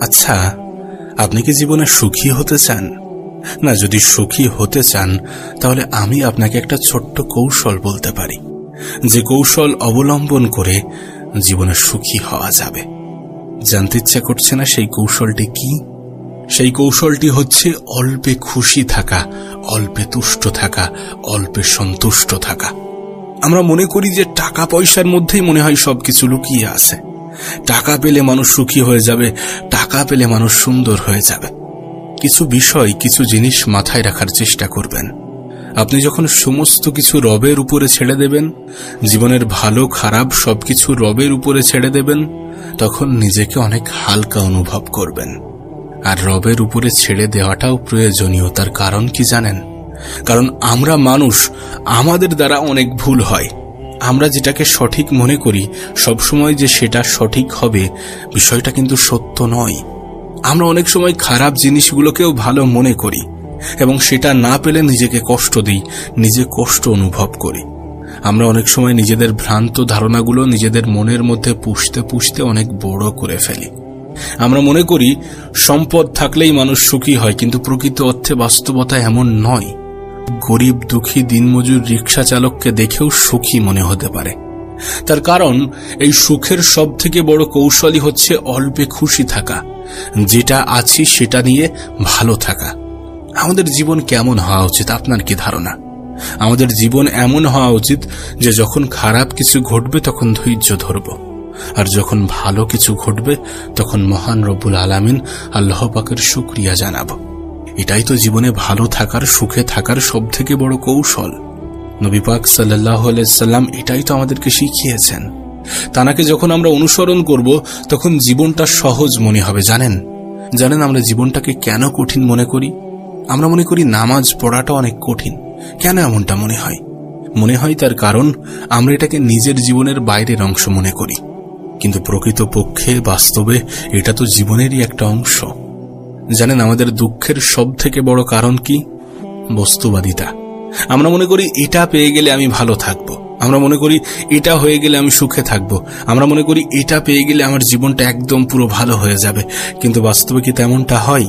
আচ্ছা, আপনি কি জীবনে সুখী হতে চান? না, যদি সুখী হতে চান তাহলে আমি আপনাকে একটা ছোট্ট কৌশল বলতে পারি, যে কৌশল অবলম্বন করে জীবনে সুখী হওয়া যাবে। জানতে ইচ্ছা করছে না সেই কৌশলটি কি? সেই কৌশলটি হচ্ছে অল্পে খুশি থাকা, অল্পে তুষ্ট থাকা, অল্পে সন্তুষ্ট থাকা। আমরা মনে করি যে টাকা পয়সার মধ্যেই মনে হয় সবকিছু লুকিয়ে আছে। টাকা পেলে মানুষ সুখী হয়ে যাবে, টাকা পেলে মানুষ সুন্দর হয়ে যাবে। কিছু বিষয়, কিছু জিনিস মাথায় রাখার চেষ্টা করবেন। আপনি যখন সমস্ত কিছু রবের উপরে ছেড়ে দেবেন, জীবনের ভালো খারাপ সবকিছু রবের উপরে ছেড়ে দেবেন, তখন নিজেকে অনেক হালকা অনুভব করবেন। আর রবের উপরে ছেড়ে দেওয়াটাও প্রয়োজনীয়। তার কারণ কি জানেন? কারণ আমরা মানুষ, আমাদের দ্বারা অনেক ভুল হয়। আমরা যেটাকে সঠিক মনে করি সবসময় যে সেটা সঠিক হবে, বিষয়টা কিন্তু সত্য নয়। আমরা অনেক সময় খারাপ জিনিসগুলোকেও ভালো মনে করি এবং সেটা না পেলে নিজেকে কষ্ট দিই, নিজে কষ্ট অনুভব করি। আমরা অনেক সময় নিজেদের ভ্রান্ত ধারণাগুলো নিজেদের মনের মধ্যে পুষতে পুষতে অনেক বড় করে ফেলি। আমরা মনে করি সম্পদ থাকলেই মানুষ সুখী হয়, কিন্তু প্রকৃত অর্থে বাস্তবতা এমন নয়। গরিব, দুঃখী, দিনমজুর, রিক্সা চালককে দেখেও সুখী মনে হতে পারে। তার কারণ এই সুখের সব থেকে বড় কৌশলই হচ্ছে অল্পে খুশি থাকা, যেটা আছি সেটা নিয়ে ভালো থাকা। আমাদের জীবন কেমন হওয়া উচিত? আপনার কি ধারণা? আমাদের জীবন এমন হওয়া উচিত যে যখন খারাপ কিছু ঘটবে তখন ধৈর্য ধরব, আর যখন ভালো কিছু ঘটবে তখন মহান রব্বুল আলামিন আল্লাহ পাকের শুকরিয়া জানাবো। এটাই তো জীবনে ভালো থাকার, সুখে থাকার সব থেকে বড় কৌশল। নবী পাক সাল্লাল্লাহু আলাইহি সাল্লাম এটাই তো আমাদেরকে শিখিয়েছেন। তানাকে যখন আমরা অনুসরণ করব তখন জীবনটা সহজ মনে হবে। জানেন আমরা জীবনটাকে কেন কঠিন মনে করি? আমরা মনে করি নামাজ পড়াটা অনেক কঠিন। কেন এমনটা মনে হয়? মনে হয় তার কারণ আমরা এটাকে নিজের জীবনের বাইরের অংশ মনে করি, কিন্তু প্রকৃতপক্ষে বাস্তবে এটা তো জীবনেরই একটা অংশ। জানেন আমাদের দুঃখের সব থেকে বড় কারণ কি? বস্তুবাদিতা। আমরা মনে করি এটা পেয়ে গেলে আমি ভালো থাকবো, আমরা মনে করি এটা হয়ে গেলে আমি সুখে থাকবো, আমরা মনে করি এটা পেয়ে গেলে আমার জীবনটা একদম পুরো ভালো হয়ে যাবে। কিন্তু বাস্তবে কি তেমনটা হয়?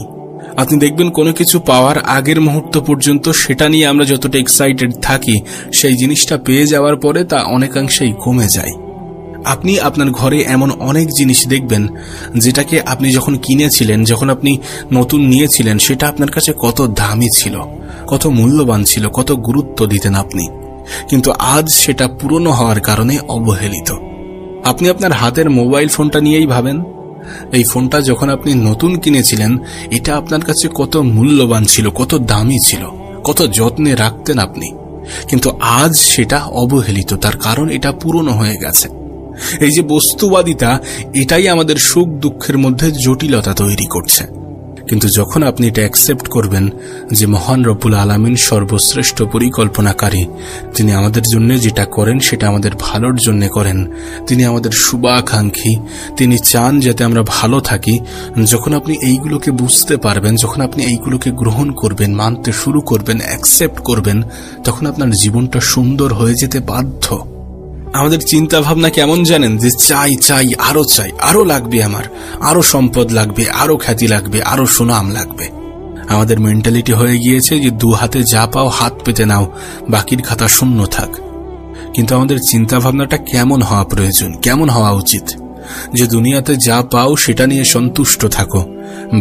আপনি দেখবেন কোনো কিছু পাওয়ার আগের মুহূর্ত পর্যন্ত সেটা নিয়ে আমরা যতটা এক্সাইটেড থাকি, সেই জিনিসটা পেয়ে যাওয়ার পরে তা অনেকাংশেই কমে যায়। আপনি আপনার ঘরে এমন অনেক জিনিস দেখবেন যেটাকে আপনি যখন কিনেছিলেন, যখন আপনি নতুন নিয়েছিলেন, সেটা আপনার কাছে কত দামি ছিল, কত মূল্যবান ছিল, কত গুরুত্ব দিতেন আপনি, কিন্তু আজ সেটা পুরনো হওয়ার কারণে অবহেলিত। আপনি আপনার হাতের মোবাইল ফোনটা নিয়েই ভাবেন, এই ফোনটা যখন আপনি নতুন কিনেছিলেন এটা আপনার কাছে কত মূল্যবান ছিল, কত দামি ছিল, কত যত্নে রাখতেন আপনি, কিন্তু আজ সেটা অবহেলিত। তার কারণ এটা পুরনো হয়ে গেছে। এই যে বস্তুবাদিতা, এটাই আমাদের সুখ দুঃখের মধ্যে জটিলতা তৈরি করছে। কিন্তু যখন আপনি এটা অ্যাকসেপ্ট করবেন যে মহান রব্বুল আলামিন সর্বশ্রেষ্ঠ পরিকল্পনাকারী, তিনি আমাদের জন্য যেটা করেন সেটা আমাদের ভালোর জন্য করেন, তিনি আমাদের শুভাকাঙ্ক্ষী, তিনি চান যাতে আমরা ভালো থাকি, যখন আপনি এইগুলোকে বুঝতে পারবেন, যখন আপনি এইগুলোকে গ্রহণ করবেন, মানতে শুরু করবেন, অ্যাকসেপ্ট করবেন, তখন আপনার জীবনটা সুন্দর হয়ে যেতে বাধ্য। আমাদের চিন্তা ভাবনা কেমন জানেন? যে চাই, আরো লাগবে, আমার আরো সম্পদ লাগবে, আরো খ্যাতি লাগবে, আরো সুনাম লাগবে। আমাদের মেন্টালিটি হয়ে গিয়েছে যে দু হাতে যা পাও হাত পেতে নাও, বাকির খাতা শূন্য থাক। কিন্তু আমাদের চিন্তা ভাবনাটা কেমন হওয়া প্রয়োজন, কেমন হওয়া উচিত? যে দুনিয়াতে যা পাও সেটা নিয়ে সন্তুষ্ট থাকো,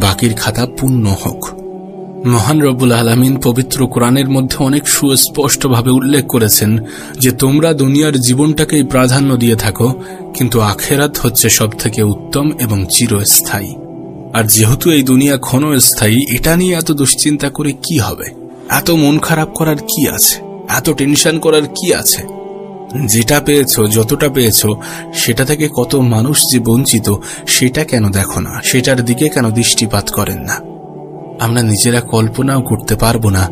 বাকির খাতা পূর্ণ হোক। মহান রব্বুল আলামিন পবিত্র কোরআনের মধ্যে অনেক সুস্পষ্টভাবে উল্লেখ করেছেন যে তোমরা দুনিয়ার জীবনটাকেই প্রাধান্য দিয়ে থাকো, কিন্তু আখেরাত হচ্ছে সব থেকে উত্তম এবং চিরস্থায়ী। আর যেহেতু এই দুনিয়া ক্ষণস্থায়ী, এটা নিয়ে এত দুশ্চিন্তা করে কি হবে? এত মন খারাপ করার কি আছে? এত টেনশন করার কি আছে? যেটা পেয়েছো, যতটা পেয়েছো, সেটা থেকে কত মানুষ যে বঞ্চিত, সেটা কেন দেখো না? সেটার দিকে কেন দৃষ্টিপাত করেন না? আমরা নিজেরা কল্পনাও করতে পারবো না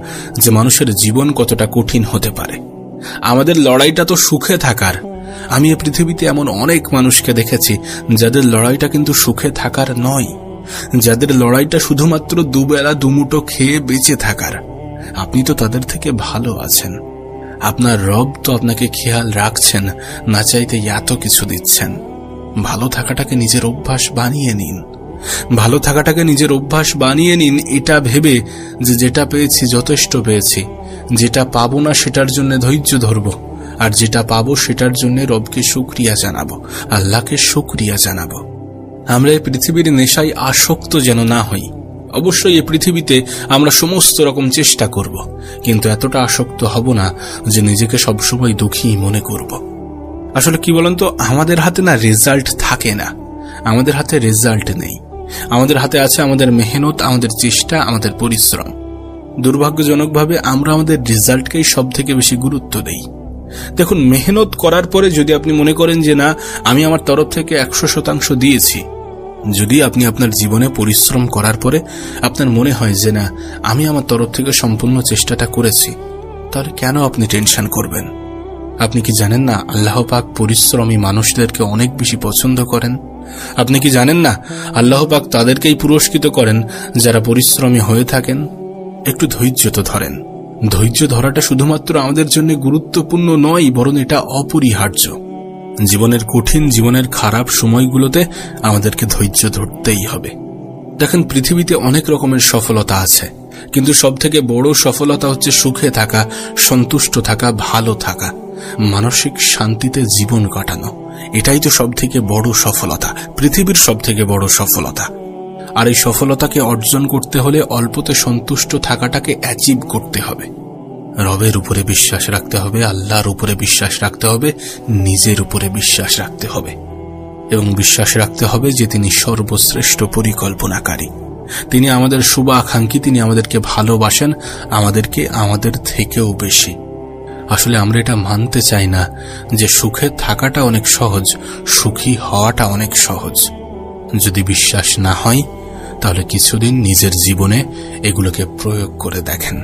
যে মানুষের জীবন কতটা কঠিন হতে পারে। আমাদের লড়াইটা তো সুখে থাকার। আমি এই পৃথিবীতে এমন অনেক মানুষকে দেখেছি যাদের লড়াইটা কিন্তু সুখে থাকার নয়, যাদের লড়াইটা শুধুমাত্র দুবেলা দুমুঠো খেয়ে বেঁচে থাকার। আপনি তো তাদের থেকে ভালো আছেন। আপনার রব তো আপনাকে খেয়াল রাখছেন, না চাইতে এত কিছু দিচ্ছেন। ভালো থাকাটাকে নিজের অভ্যাস বানিয়ে নিন। ভালো থাকাটাকে নিজের অভ্যাস বানিয়ে নিন, এটা ভেবে যে যেটা পেয়েছি যথেষ্ট পেয়েছি, যেটা পাবো না সেটার জন্য ধৈর্য ধরব, আর যেটা পাবো সেটার জন্য রবকে শুকরিয়া জানাবো, আল্লাহকে শুকরিয়া জানাবো। আমরা এই পৃথিবীর নেশায় আসক্ত যেন না হই। অবশ্যই এই পৃথিবীতে আমরা সমস্ত রকম চেষ্টা করব, কিন্তু এতটা আসক্ত হব না যে নিজেকে সবসময় দুঃখী মনে করব। আসলে কি বলেন তো, আমাদের হাতে না রেজাল্ট থাকে না, আমাদের হাতে রেজাল্ট নেই। আমাদের হাতে আছে আমাদের মেহনত, আমাদের চেষ্টা, আমাদের পরিশ্রম। দুর্ভাগ্যজনকভাবে আমরা আমাদের রেজাল্টকেই সব থেকে বেশি গুরুত্ব দেই। দেখুন, মেহনত করার পরে যদি আপনি মনে করেন যে না, আমি আমার তরফ থেকে 100% দিয়েছি, যদি আপনি আপনার জীবনে পরিশ্রম করার পরে আপনার মনে হয় যে না, আমি আমার তরফ থেকে সম্পূর্ণ চেষ্টাটা করেছি, তাহলে কেন আপনি টেনশন করবেন? আপনি কি জানেন না আল্লাহ পাক পরিশ্রমী মানুষদেরকে অনেক বেশি পছন্দ করেন? আপনি কি জানেন না আল্লাহ পাক তাদেরকেই পুরস্কৃত করেন যারা পরিশ্রমী হয়ে থাকেন? একটু ধৈর্য তো ধরেন। ধৈর্য ধরাটা শুধুমাত্র আমাদের জন্য গুরুত্বপূর্ণ নয়, বরং এটা অপরিহার্য। জীবনের কঠিন, জীবনের খারাপ সময়গুলোতে আমাদেরকে ধৈর্য ধরতেই হবে। দেখেন, পৃথিবীতে অনেক রকমের সফলতা আছে, কিন্তু সবথেকে বড় সফলতা হচ্ছে সুখে থাকা, সন্তুষ্ট থাকা, ভালো থাকা, মানসিক শান্তিতে জীবন কাটানো। এটাই তো সবথেকে বড় সফলতা, পৃথিবীর সবথেকে বড় সফলতা। আর এই সফলতাকে অর্জন করতে হলে অল্পতে সন্তুষ্ট থাকাটাকে অ্যাচিভ করতে হবে। রবের উপরে বিশ্বাস রাখতে হবে, আল্লাহর উপরে বিশ্বাস রাখতে হবে, নিজের উপরে বিশ্বাস রাখতে হবে, এবং বিশ্বাস রাখতে হবে যে তিনি সর্বশ্রেষ্ঠ পরিকল্পনাকারী, তিনি আমাদের শুভাকাঙ্ক্ষী, তিনি আমাদেরকে ভালোবাসেন, আমাদেরকে আমাদের থেকেও বেশি। আসলে আমরা এটা মানতে চাই না যে সুখে থাকাটা অনেক সহজ, সুখী হওয়াটা অনেক সহজ। যদি বিশ্বাস না হয় তাহলে কিছুদিন নিজের জীবনে এগুলোকে প্রয়োগ করে দেখেন।